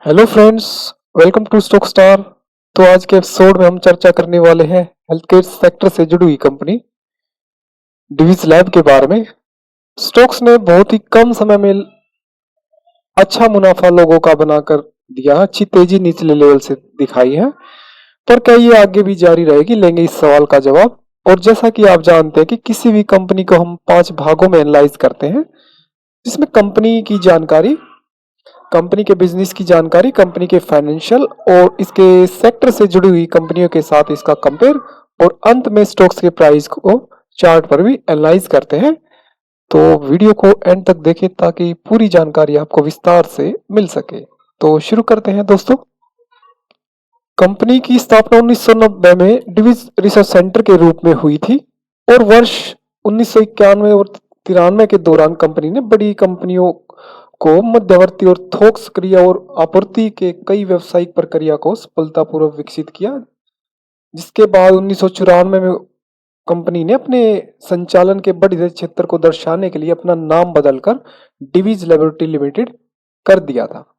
Hello friends, welcome to stock star. तो आज के एपिसोड में हम चर्चा करने वाले हैं हेल्थ केयर सेक्टर से जुड़ी हुई कंपनी डिवीज लैब के बारे में। स्टॉक्स ने बहुत ही कम समय में अच्छा मुनाफा लोगों का बनाकर दिया, अच्छी तेजी निचले लेवल से दिखाई है। पर क्या ये आगे भी जारी रहेगी, लेंगे इस सवाल का जवाब। और जैसा कि आप जानते हैं कि किसी भी कंपनी को हम 5 भागों में एनालाइज करते हैं, जिसमें कंपनी की जानकारी, कंपनी के बिजनेस की जानकारी, कंपनी के फाइनेंशियल और इसके सेक्टर से जुड़ी हुई कंपनियों के साथ इसका कंपेयर, और अंत में स्टॉक्स के प्राइस को चार्ट पर भी एनालाइज करते हैं। तो वीडियो को एंड तक देखें ताकि पूरी जानकारी आपको विस्तार से मिल सके। तो शुरू करते हैं दोस्तों। कंपनी की स्थापना 1990 में डिविज रिसर्च सेंटर के रूप में हुई थी, और वर्ष 1991 और 93 के दौरान कंपनी ने बड़ी कंपनियों को मध्यवर्ती और थोक क्रिया और आपूर्ति के कई व्यावसायिक प्रक्रिया को सफलतापूर्वक विकसित किया। जिसके बाद 1994 में कंपनी ने अपने संचालन के बढ़ते क्षेत्र को दर्शाने के लिए अपना नाम बदलकर डिवीज लेबोरेटरी लिमिटेड कर दिया था।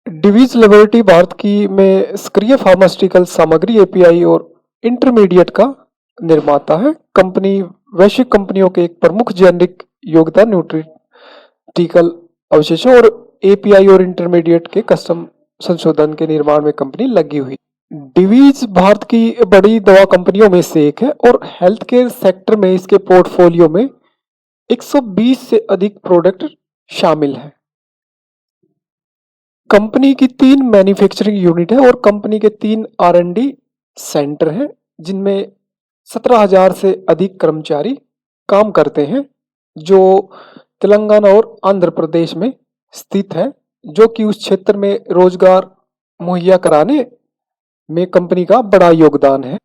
डिवीज लेबोरेटरी भारत की में सक्रिय फार्मास्यूटिकल सामग्री, एपीआई और इंटरमीडिएट का निर्माता है। कंपनी वैश्विक कंपनियों के एक प्रमुख जेनेरिक योगदान न्यूट्रिटिकल अवशेषों और एपीआई और इंटरमीडिएट के कस्टम संशोधन के निर्माण में कंपनी लगी हुई। डिवीज भारत की बड़ी दवा कंपनियों में से एक है, और हेल्थ केयर सेक्टर में इसके पोर्टफोलियो में 120 से अधिक प्रोडक्ट शामिल हैं। कंपनी की 3 मैन्युफैक्चरिंग यूनिट है, और कंपनी के 3 R&D सेंटर हैं, जिनमें 17,000 से अधिक कर्मचारी काम करते हैं, जो तेलंगाना और आंध्र प्रदेश में स्थित है, जो कि उस क्षेत्र में रोजगार मुहैया कराने में कंपनी का बड़ा योगदान है।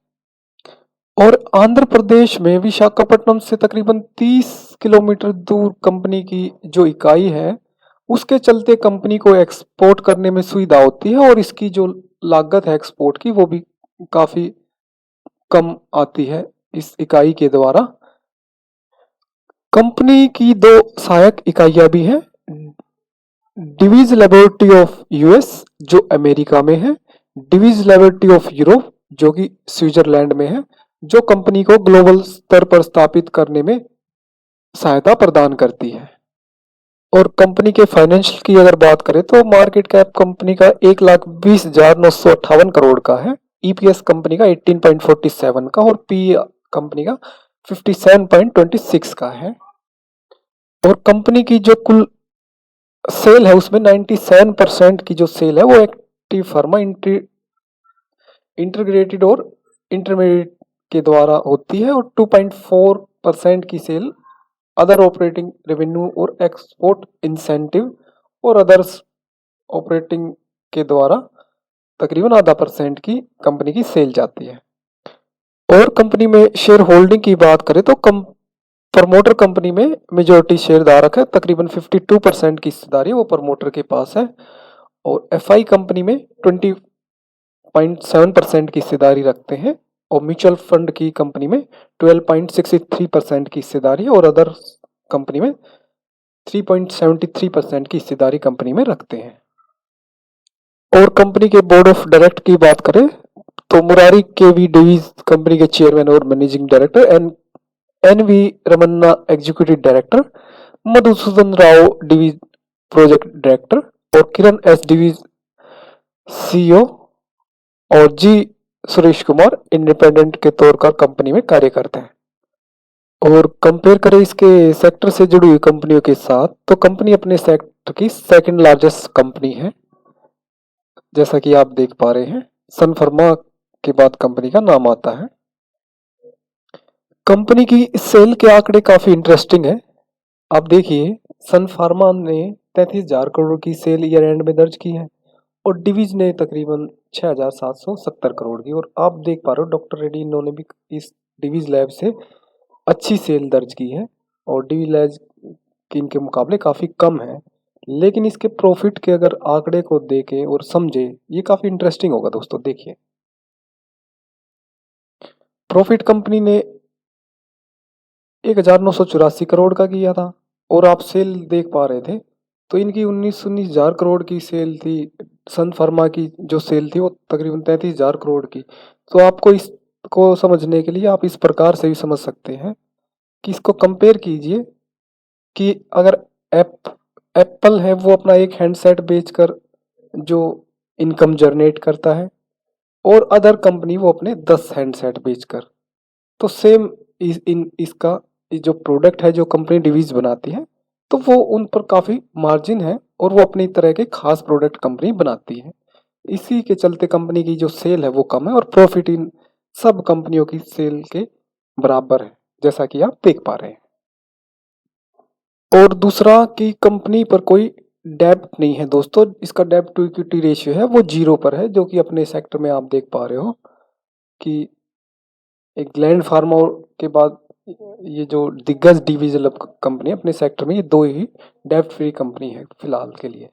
और आंध्र प्रदेश में विशाखापट्टनम से तकरीबन 30 किलोमीटर दूर कंपनी की जो इकाई है, उसके चलते कंपनी को एक्सपोर्ट करने में सुविधा होती है, और इसकी जो लागत है एक्सपोर्ट की, वो भी काफी कम आती है इस इकाई के द्वारा। कंपनी की 2 सहायक इकाइयां भी हैं। डिवीज लेबोरेटरी ऑफ यूएस, जो अमेरिका में है, डिवीज लेबोरेटरी ऑफ यूरोप, जो कि स्विट्जरलैंड में है, जो कंपनी को ग्लोबल स्तर पर स्थापित करने में सहायता प्रदान करती है। और कंपनी के फाइनेंशियल की अगर बात करें तो मार्केट कैप कंपनी का 1,20,958 करोड़ का है, ईपीएस कंपनी का 18.47 का, और पी कंपनी का 57.26 का है। और कंपनी की जो कुल सेल है, उसमें 97% की जो सेल है वो एक्टिव फार्मा इंटीग्रेटेड और इंटरमीडिएट के द्वारा होती है, और 2.4% की सेल अदर ऑपरेटिंग रेवेन्यू और एक्सपोर्ट इंसेंटिव और अदर्स ऑपरेटिंग के द्वारा तकरीबन आधा % की कंपनी की सेल जाती है। और कंपनी में शेयर होल्डिंग की बात करें तो प्रमोटर कंपनी में मेजोरिटी शेयर धारक है, तकरीबन 52% की हिस्सेदारी वो प्रमोटर के पास है। और एफआई कंपनी में 20.7% की हिस्सेदारी रखते हैं, और म्यूचुअल फंड की कंपनी में 12.63% की हिस्सेदारी है, और अदर कंपनी में 3.73% की हिस्सेदारी कंपनी में रखते हैं। और कंपनी के बोर्ड ऑफ डायरेक्टर की बात करें तो मुरारी के वी डिवीज कंपनी के चेयरमैन और managing director, N V Ramanna executive director, Madhusudan Rao Divi's project director, और किरण एस डिवीज सीईओ, और जी सुरेश कुमार इंडिपेंडेंट के तौर पर कंपनी में कार्य करते हैं। और कंपेयर करें इसके सेक्टर से जुड़ी हुई कंपनियों के साथ, तो कंपनी अपने सेक्टर की सेकंड लार्जेस्ट कंपनी है, जैसा कि आप देख पा रहे हैं। सन फार्मा के बाद कंपनी का नाम आता है। कंपनी की सेल के आंकड़े काफी इंटरेस्टिंग है। आप देखिए, सन फार्मा ने 33,000 करोड़ की सेल ईयर एंड में दर्ज की है, और डिवीज ने तकरीबन 6,770 करोड़ की। और आप देख पा रहे हो डॉक्टर रेड्डी, इन्होंने भी इस डिवीज लैब से अच्छी सेल दर्ज की है, और डिवीज लैब की इनके मुकाबले काफी कम है। लेकिन इसके प्रॉफिट के अगर आंकड़े को देखें और समझे, ये काफी इंटरेस्टिंग होगा दोस्तों। देखिए, प्रॉफिट कंपनी ने 1,984 करोड़ का किया था, और आप सेल देख पा रहे थे तो इनकी 19 हजार करोड़ की सेल थी। सन फार्मा की जो सेल थी वो तकरीबन 33 हजार करोड़ की। तो आपको इसको समझने के लिए आप इस प्रकार से भी समझ सकते हैं कि इसको कंपेयर कीजिए कि अगर एप्पल है वो अपना एक हैंडसेट बेचकर जो इनकम जनरेट करता है, और अदर कंपनी वो अपने 10 हैंडसेट बेचकर, तो सेम इसका जो प्रोडक्ट है जो कंपनी डिवीज बनाती है, तो वो उन पर काफ़ी मार्जिन है और वो अपनी तरह के खास प्रोडक्ट कंपनी बनाती है। इसी के चलते कंपनी की जो सेल है वो कम है और प्रॉफिट इन सब कंपनियों की सेल के बराबर है, जैसा कि आप देख पा रहे हैं। और दूसरा कि कंपनी पर कोई डेब्ट नहीं है दोस्तों, इसका डेब्ट टू इक्विटी रेशियो है वो 0 पर है, जो कि अपने सेक्टर में आप देख पा रहे हो कि एक ग्लैंड फार्मा के बाद ये जो दिग्गज डिविजन कंपनी अपने सेक्टर में, ये दो ही डेब्ट फ्री कंपनी है फिलहाल के लिए।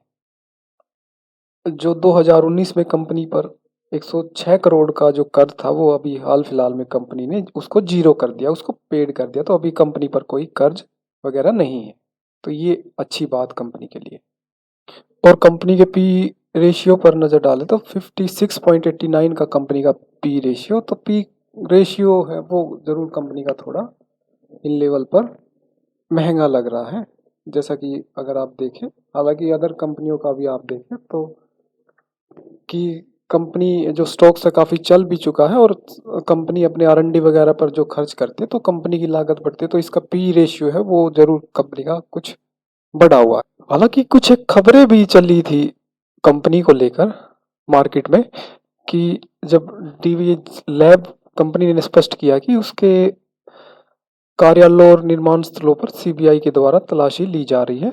जो 2019 में कंपनी पर 106 करोड़ का जो कर्ज था वो अभी हाल फिलहाल में कंपनी ने उसको 0 कर दिया, उसको पेड कर दिया, तो अभी कंपनी पर कोई कर्ज वगैरह नहीं है। तो ये अच्छी बात कंपनी के लिए। और कंपनी के पी रेशियो पर नज़र डालें तो 56.89 का कंपनी का पी रेशियो, तो पी रेशियो है वो ज़रूर कंपनी का थोड़ा इन लेवल पर महंगा लग रहा है, जैसा कि अगर आप देखें, हालांकि अदर कंपनियों का भी आप देखें तो कि कंपनी जो स्टॉक्स है काफ़ी चल भी चुका है, और कंपनी अपने R&D वगैरह पर जो खर्च करती है तो कंपनी की लागत बढ़ती है, तो इसका पी रेशियो है वो ज़रूर कंपनी का कुछ बढ़ा हुआ है। हालांकि कुछ एक खबरें भी चली थी कंपनी को लेकर मार्केट में कि जब डीवीएच लैब कंपनी ने स्पष्ट किया कि उसके कार्यालय और निर्माण स्थलों पर सीबीआई के द्वारा तलाशी ली जा रही है,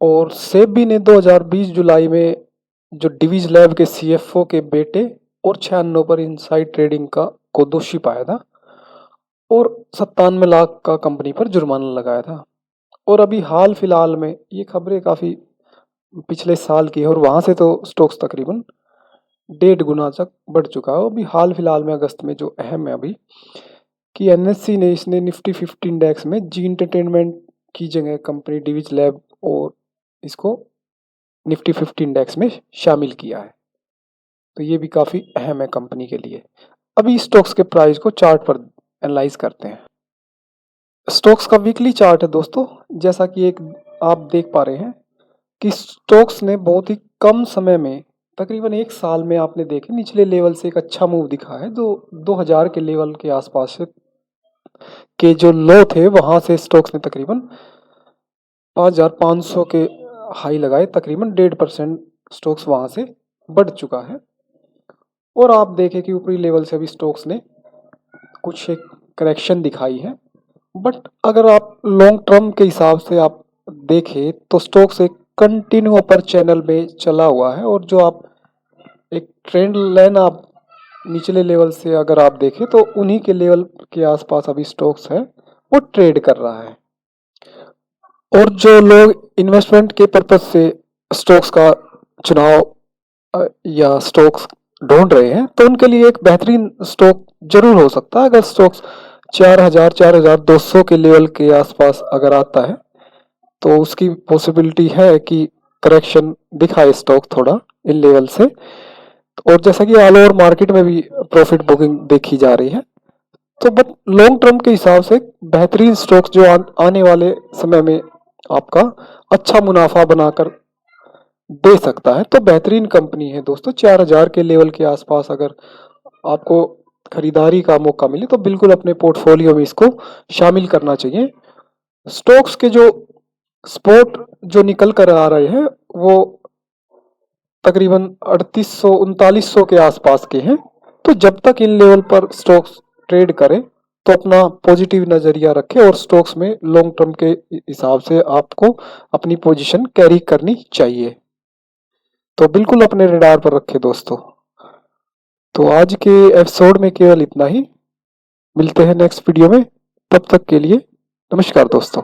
और सेबी ने 2020 जुलाई में जो डिवीज लैब के सीएफओ के बेटे और 96 पर इनसाइड ट्रेडिंग का को दोषी पाया था, और 97 लाख का कंपनी पर जुर्माना लगाया था। और अभी हाल फिलहाल में ये खबरें काफ़ी पिछले साल की है, और वहाँ से तो स्टॉक्स तकरीबन 1.5 गुना तक बढ़ चुका है। अभी हाल फिलहाल में अगस्त में जो अहम है अभी कि एनएससी ने इसने निफ्टी 50 इंडेक्स में जी इंटरटेनमेंट की जगह कंपनी डिविज लैब और इसको निफ्टी 50 इंडेक्स में शामिल किया है। तो ये भी काफ़ी अहम है कंपनी के लिए। अभी स्टॉक्स के प्राइस को चार्ट पर एनालाइज करते हैं। स्टॉक्स का वीकली चार्ट है दोस्तों, जैसा कि एक आप देख पा रहे हैं कि स्टॉक्स ने बहुत ही कम समय में, तकरीबन एक साल में आपने देखे निचले लेवल से एक अच्छा मूव दिखा है, जो 2000 के लेवल के आसपास से के जो लो थे वहां से स्टॉक्स ने तकरीबन 5500 के हाई लगाए, तकरीबन 1.5% स्टॉक्स वहां से बढ़ चुका है। और आप देखें कि ऊपरी लेवल से अभी स्टॉक्स ने कुछ एक करेक्शन दिखाई है, बट अगर आप लॉन्ग टर्म के हिसाब से आप देखें तो स्टॉक्स एक कंटिन्यू अपर चैनल में चला हुआ है, और जो आप एक ट्रेंड लाइन आप निचले लेवल से अगर आप देखें तो उन्हीं के लेवल के आसपास अभी स्टॉक्स है वो ट्रेड कर रहा है। और जो लोग इन्वेस्टमेंट के पर्पज से स्टॉक्स का चुनाव या स्टॉक्स ढूंढ रहे हैं तो उनके लिए एक बेहतरीन स्टॉक जरूर हो सकता है। अगर स्टॉक्स 4200 के लेवल के आसपास अगर आता है तो उसकी पॉसिबिलिटी है कि करेक्शन दिखाए स्टॉक थोड़ा इन लेवल से। और जैसा कि ऑल ओवर मार्केट में भी प्रॉफिट बुकिंग देखी जा रही है, तो बट लॉन्ग टर्म के हिसाब से बेहतरीन स्टॉक्स जो आने वाले समय में आपका अच्छा मुनाफा बनाकर दे सकता है, तो बेहतरीन कंपनी है दोस्तों। 4000 के लेवल के आसपास अगर आपको खरीदारी का मौका मिले तो बिल्कुल अपने पोर्टफोलियो में इसको शामिल करना चाहिए। स्टॉक्स के जो स्पॉट जो निकल कर आ रहे हैं वो तकरीबन 3800 3900 के आसपास के हैं, तो जब तक इन लेवल पर स्टॉक्स ट्रेड करें तो अपना पॉजिटिव नजरिया रखें, और स्टॉक्स में लॉन्ग टर्म के हिसाब से आपको अपनी पोजीशन कैरी करनी चाहिए। तो बिल्कुल अपने रडार पर रखें दोस्तों। तो आज के एपिसोड में केवल इतना ही, मिलते हैं नेक्स्ट वीडियो में, तब तक के लिए नमस्कार दोस्तों।